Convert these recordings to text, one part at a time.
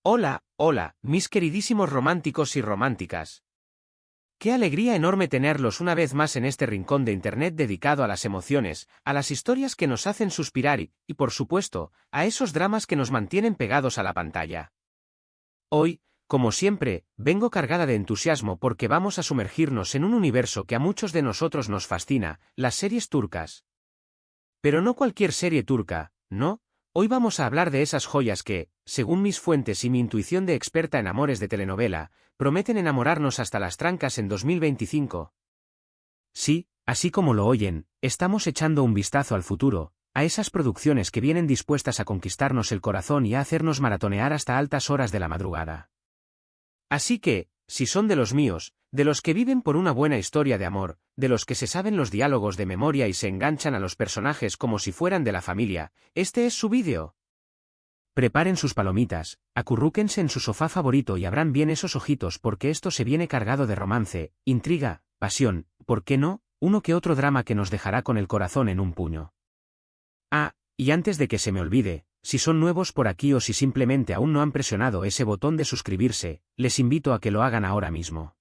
Hola, hola, mis queridísimos románticos y románticas. Qué alegría enorme tenerlos una vez más en este rincón de Internet dedicado a las emociones, a las historias que nos hacen suspirar y, por supuesto, a esos dramas que nos mantienen pegados a la pantalla. Hoy, como siempre, vengo cargada de entusiasmo porque vamos a sumergirnos en un universo que a muchos de nosotros nos fascina, las series turcas. Pero no cualquier serie turca, ¿no? Hoy vamos a hablar de esas joyas que, según mis fuentes y mi intuición de experta en amores de telenovela, prometen enamorarnos hasta las trancas en 2025. Sí, así como lo oyen, estamos echando un vistazo al futuro, a esas producciones que vienen dispuestas a conquistarnos el corazón y a hacernos maratonear hasta altas horas de la madrugada. Así que, si son de los míos, de los que viven por una buena historia de amor, de los que se saben los diálogos de memoria y se enganchan a los personajes como si fueran de la familia, este es su vídeo. Preparen sus palomitas, acurrúquense en su sofá favorito y abran bien esos ojitos porque esto se viene cargado de romance, intriga, pasión, ¿por qué no? Uno que otro drama que nos dejará con el corazón en un puño. Ah, y antes de que se me olvide, si son nuevos por aquí o si simplemente aún no han presionado ese botón de suscribirse, les invito a que lo hagan ahora mismo.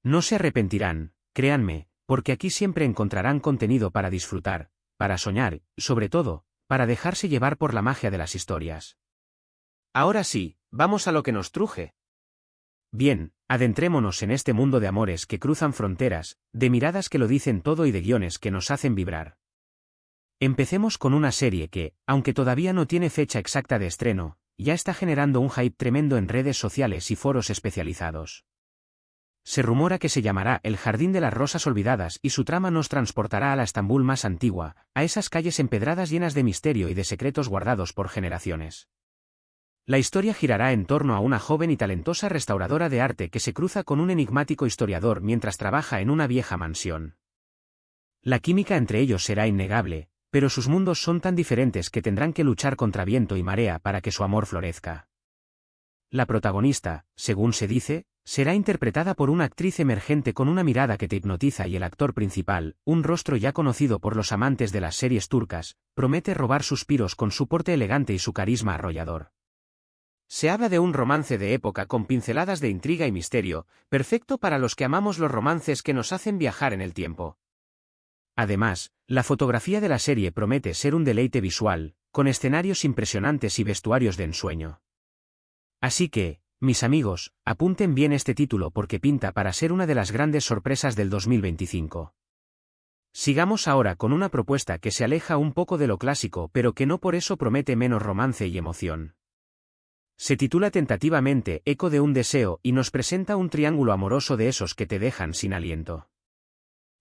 No se arrepentirán, créanme, porque aquí siempre encontrarán contenido para disfrutar, para soñar, y sobre todo, para dejarse llevar por la magia de las historias. Ahora sí, vamos a lo que nos truje. Bien, adentrémonos en este mundo de amores que cruzan fronteras, de miradas que lo dicen todo y de guiones que nos hacen vibrar. Empecemos con una serie que, aunque todavía no tiene fecha exacta de estreno, ya está generando un hype tremendo en redes sociales y foros especializados. Se rumora que se llamará El Jardín de las Rosas Olvidadas y su trama nos transportará a la Estambul más antigua, a esas calles empedradas llenas de misterio y de secretos guardados por generaciones. La historia girará en torno a una joven y talentosa restauradora de arte que se cruza con un enigmático historiador mientras trabaja en una vieja mansión. La química entre ellos será innegable, pero sus mundos son tan diferentes que tendrán que luchar contra viento y marea para que su amor florezca. La protagonista, según se dice, será interpretada por una actriz emergente con una mirada que te hipnotiza y el actor principal, un rostro ya conocido por los amantes de las series turcas, promete robar suspiros con su porte elegante y su carisma arrollador. Se habla de un romance de época con pinceladas de intriga y misterio, perfecto para los que amamos los romances que nos hacen viajar en el tiempo. Además, la fotografía de la serie promete ser un deleite visual, con escenarios impresionantes y vestuarios de ensueño. Así que, mis amigos, apunten bien este título porque pinta para ser una de las grandes sorpresas del 2025. Sigamos ahora con una propuesta que se aleja un poco de lo clásico pero que no por eso promete menos romance y emoción. Se titula tentativamente Eco de un deseo y nos presenta un triángulo amoroso de esos que te dejan sin aliento.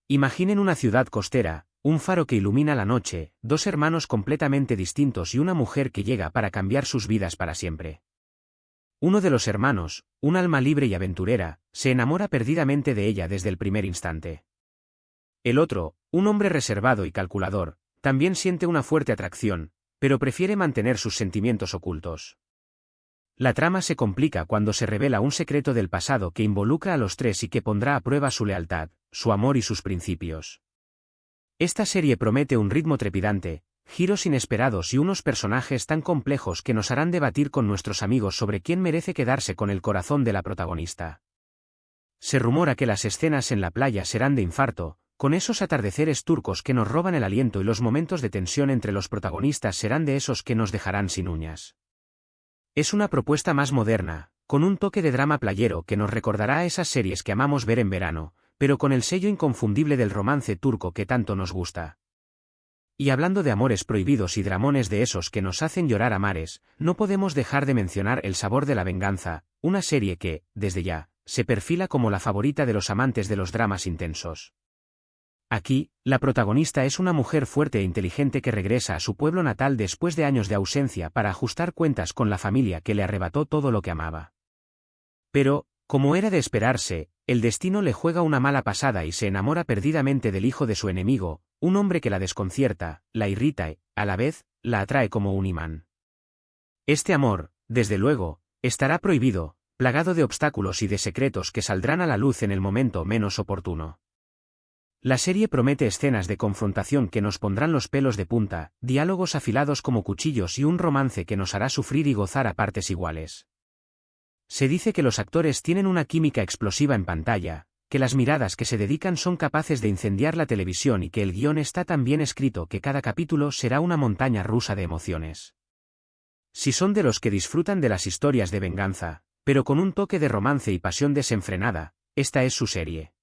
Imaginen una ciudad costera, un faro que ilumina la noche, dos hermanos completamente distintos y una mujer que llega para cambiar sus vidas para siempre. Uno de los hermanos, un alma libre y aventurera, se enamora perdidamente de ella desde el primer instante. El otro, un hombre reservado y calculador, también siente una fuerte atracción, pero prefiere mantener sus sentimientos ocultos. La trama se complica cuando se revela un secreto del pasado que involucra a los tres y que pondrá a prueba su lealtad, su amor y sus principios. Esta serie promete un ritmo trepidante, giros inesperados y unos personajes tan complejos que nos harán debatir con nuestros amigos sobre quién merece quedarse con el corazón de la protagonista. Se rumora que las escenas en la playa serán de infarto, con esos atardeceres turcos que nos roban el aliento y los momentos de tensión entre los protagonistas serán de esos que nos dejarán sin uñas. Es una propuesta más moderna, con un toque de drama playero que nos recordará a esas series que amamos ver en verano, pero con el sello inconfundible del romance turco que tanto nos gusta. Y hablando de amores prohibidos y dramones de esos que nos hacen llorar a mares, no podemos dejar de mencionar El sabor de la venganza, una serie que, desde ya, se perfila como la favorita de los amantes de los dramas intensos. Aquí, la protagonista es una mujer fuerte e inteligente que regresa a su pueblo natal después de años de ausencia para ajustar cuentas con la familia que le arrebató todo lo que amaba. Pero, como era de esperarse, el destino le juega una mala pasada y se enamora perdidamente del hijo de su enemigo, un hombre que la desconcierta, la irrita y, a la vez, la atrae como un imán. Este amor, desde luego, estará prohibido, plagado de obstáculos y de secretos que saldrán a la luz en el momento menos oportuno. La serie promete escenas de confrontación que nos pondrán los pelos de punta, diálogos afilados como cuchillos y un romance que nos hará sufrir y gozar a partes iguales. Se dice que los actores tienen una química explosiva en pantalla, que las miradas que se dedican son capaces de incendiar la televisión y que el guión está tan bien escrito que cada capítulo será una montaña rusa de emociones. Si son de los que disfrutan de las historias de venganza, pero con un toque de romance y pasión desenfrenada, esta es su serie.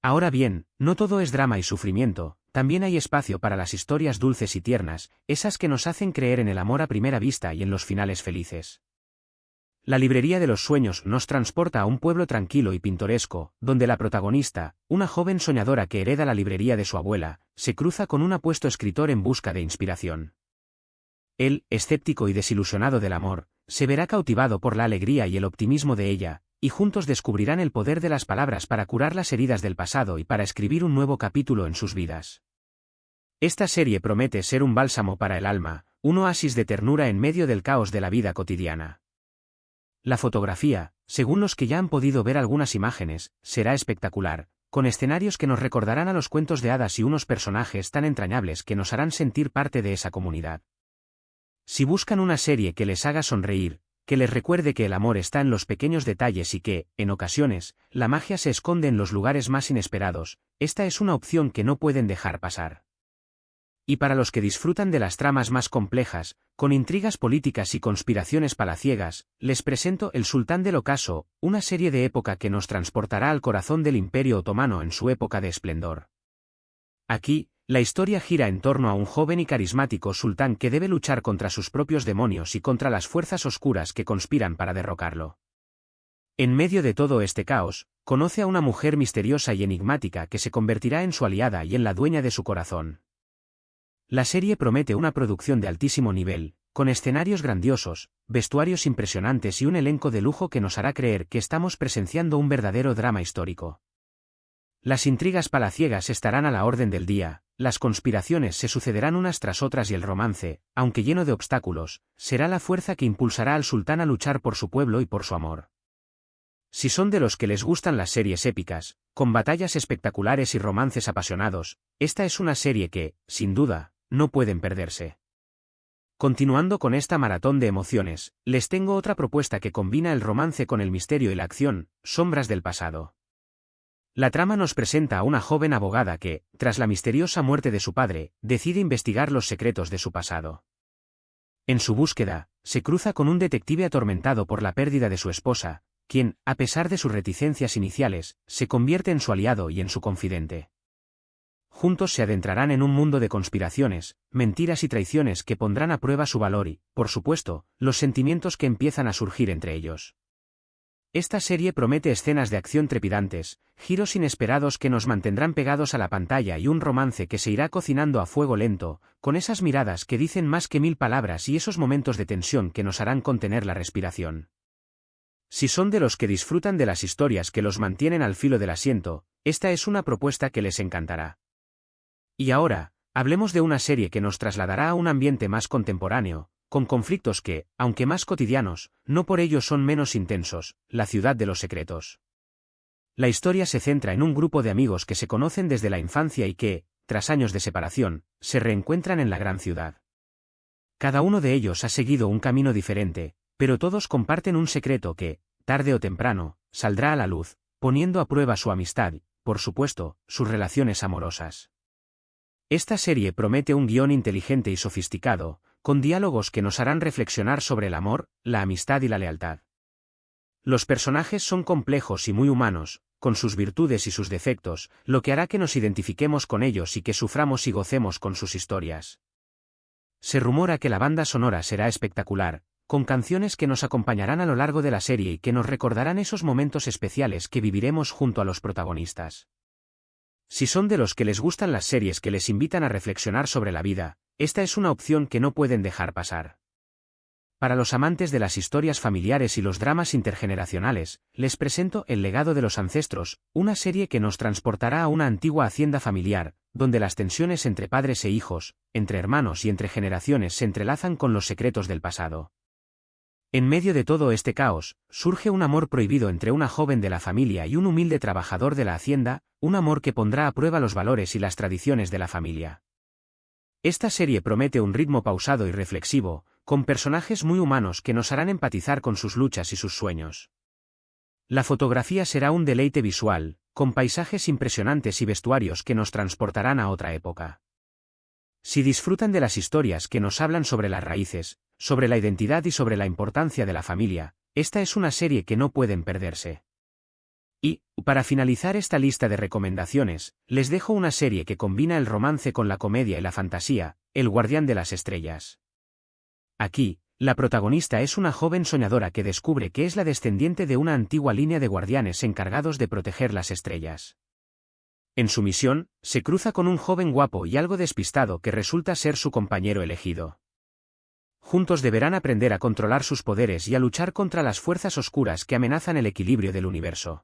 Ahora bien, no todo es drama y sufrimiento, también hay espacio para las historias dulces y tiernas, esas que nos hacen creer en el amor a primera vista y en los finales felices. La librería de los sueños nos transporta a un pueblo tranquilo y pintoresco, donde la protagonista, una joven soñadora que hereda la librería de su abuela, se cruza con un apuesto escritor en busca de inspiración. Él, escéptico y desilusionado del amor, se verá cautivado por la alegría y el optimismo de ella, y juntos descubrirán el poder de las palabras para curar las heridas del pasado y para escribir un nuevo capítulo en sus vidas. Esta serie promete ser un bálsamo para el alma, un oasis de ternura en medio del caos de la vida cotidiana. La fotografía, según los que ya han podido ver algunas imágenes, será espectacular, con escenarios que nos recordarán a los cuentos de hadas y unos personajes tan entrañables que nos harán sentir parte de esa comunidad. Si buscan una serie que les haga sonreír, que les recuerde que el amor está en los pequeños detalles y que, en ocasiones, la magia se esconde en los lugares más inesperados, esta es una opción que no pueden dejar pasar. Y para los que disfrutan de las tramas más complejas, con intrigas políticas y conspiraciones palaciegas, les presento El Sultán del Ocaso, una serie de época que nos transportará al corazón del Imperio Otomano en su época de esplendor. Aquí, la historia gira en torno a un joven y carismático sultán que debe luchar contra sus propios demonios y contra las fuerzas oscuras que conspiran para derrocarlo. En medio de todo este caos, conoce a una mujer misteriosa y enigmática que se convertirá en su aliada y en la dueña de su corazón. La serie promete una producción de altísimo nivel, con escenarios grandiosos, vestuarios impresionantes y un elenco de lujo que nos hará creer que estamos presenciando un verdadero drama histórico. Las intrigas palaciegas estarán a la orden del día, las conspiraciones se sucederán unas tras otras y el romance, aunque lleno de obstáculos, será la fuerza que impulsará al sultán a luchar por su pueblo y por su amor. Si son de los que les gustan las series épicas, con batallas espectaculares y romances apasionados, esta es una serie que, sin duda, no pueden perderse. Continuando con esta maratón de emociones, les tengo otra propuesta que combina el romance con el misterio y la acción, Sombras del pasado. La trama nos presenta a una joven abogada que, tras la misteriosa muerte de su padre, decide investigar los secretos de su pasado. En su búsqueda, se cruza con un detective atormentado por la pérdida de su esposa, quien, a pesar de sus reticencias iniciales, se convierte en su aliado y en su confidente. Juntos se adentrarán en un mundo de conspiraciones, mentiras y traiciones que pondrán a prueba su valor y, por supuesto, los sentimientos que empiezan a surgir entre ellos. Esta serie promete escenas de acción trepidantes, giros inesperados que nos mantendrán pegados a la pantalla y un romance que se irá cocinando a fuego lento, con esas miradas que dicen más que 1000 palabras y esos momentos de tensión que nos harán contener la respiración. Si son de los que disfrutan de las historias que los mantienen al filo del asiento, esta es una propuesta que les encantará. Y ahora, hablemos de una serie que nos trasladará a un ambiente más contemporáneo, con conflictos que, aunque más cotidianos, no por ello son menos intensos, La ciudad de los secretos. La historia se centra en un grupo de amigos que se conocen desde la infancia y que, tras años de separación, se reencuentran en la gran ciudad. Cada uno de ellos ha seguido un camino diferente, pero todos comparten un secreto que, tarde o temprano, saldrá a la luz, poniendo a prueba su amistad y, por supuesto, sus relaciones amorosas. Esta serie promete un guión inteligente y sofisticado, con diálogos que nos harán reflexionar sobre el amor, la amistad y la lealtad. Los personajes son complejos y muy humanos, con sus virtudes y sus defectos, lo que hará que nos identifiquemos con ellos y que suframos y gocemos con sus historias. Se rumora que la banda sonora será espectacular, con canciones que nos acompañarán a lo largo de la serie y que nos recordarán esos momentos especiales que viviremos junto a los protagonistas. Si son de los que les gustan las series que les invitan a reflexionar sobre la vida, esta es una opción que no pueden dejar pasar. Para los amantes de las historias familiares y los dramas intergeneracionales, les presento El legado de los ancestros, una serie que nos transportará a una antigua hacienda familiar, donde las tensiones entre padres e hijos, entre hermanos y entre generaciones se entrelazan con los secretos del pasado. En medio de todo este caos, surge un amor prohibido entre una joven de la familia y un humilde trabajador de la hacienda, un amor que pondrá a prueba los valores y las tradiciones de la familia. Esta serie promete un ritmo pausado y reflexivo, con personajes muy humanos que nos harán empatizar con sus luchas y sus sueños. La fotografía será un deleite visual, con paisajes impresionantes y vestuarios que nos transportarán a otra época. Si disfrutan de las historias que nos hablan sobre las raíces, sobre la identidad y sobre la importancia de la familia, esta es una serie que no pueden perderse. Y, para finalizar esta lista de recomendaciones, les dejo una serie que combina el romance con la comedia y la fantasía, El Guardián de las Estrellas. Aquí, la protagonista es una joven soñadora que descubre que es la descendiente de una antigua línea de guardianes encargados de proteger las estrellas. En su misión, se cruza con un joven guapo y algo despistado que resulta ser su compañero elegido. Juntos deberán aprender a controlar sus poderes y a luchar contra las fuerzas oscuras que amenazan el equilibrio del universo.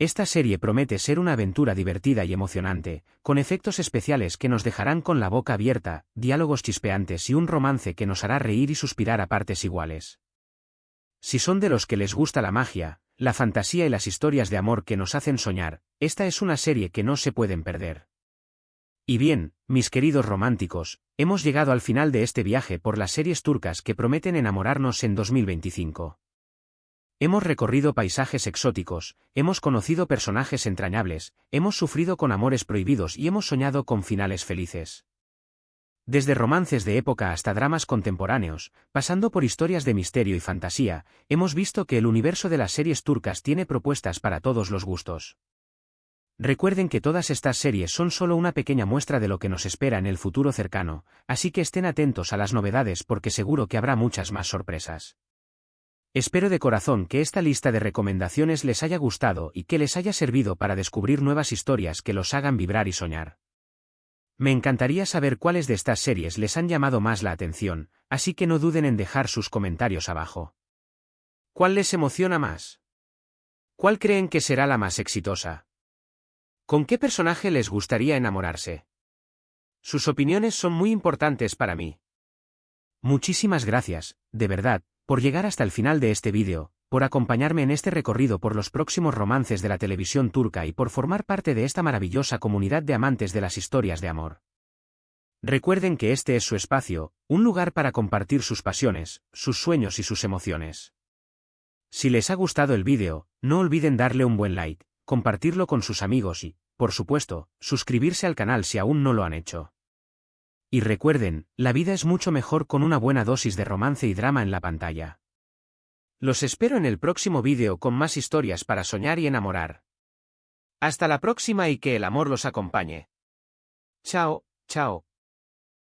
Esta serie promete ser una aventura divertida y emocionante, con efectos especiales que nos dejarán con la boca abierta, diálogos chispeantes y un romance que nos hará reír y suspirar a partes iguales. Si son de los que les gusta la magia, la fantasía y las historias de amor que nos hacen soñar, esta es una serie que no se pueden perder. Y bien, mis queridos románticos, hemos llegado al final de este viaje por las series turcas que prometen enamorarnos en 2025. Hemos recorrido paisajes exóticos, hemos conocido personajes entrañables, hemos sufrido con amores prohibidos y hemos soñado con finales felices. Desde romances de época hasta dramas contemporáneos, pasando por historias de misterio y fantasía, hemos visto que el universo de las series turcas tiene propuestas para todos los gustos. Recuerden que todas estas series son solo una pequeña muestra de lo que nos espera en el futuro cercano, así que estén atentos a las novedades porque seguro que habrá muchas más sorpresas. Espero de corazón que esta lista de recomendaciones les haya gustado y que les haya servido para descubrir nuevas historias que los hagan vibrar y soñar. Me encantaría saber cuáles de estas series les han llamado más la atención, así que no duden en dejar sus comentarios abajo. ¿Cuál les emociona más? ¿Cuál creen que será la más exitosa? ¿Con qué personaje les gustaría enamorarse? Sus opiniones son muy importantes para mí. Muchísimas gracias, de verdad, por llegar hasta el final de este vídeo, por acompañarme en este recorrido por los próximos romances de la televisión turca y por formar parte de esta maravillosa comunidad de amantes de las historias de amor. Recuerden que este es su espacio, un lugar para compartir sus pasiones, sus sueños y sus emociones. Si les ha gustado el vídeo, no olviden darle un buen like, compartirlo con sus amigos y, por supuesto, suscribirse al canal si aún no lo han hecho. Y recuerden, la vida es mucho mejor con una buena dosis de romance y drama en la pantalla. Los espero en el próximo vídeo con más historias para soñar y enamorar. Hasta la próxima y que el amor los acompañe. Chao, chao.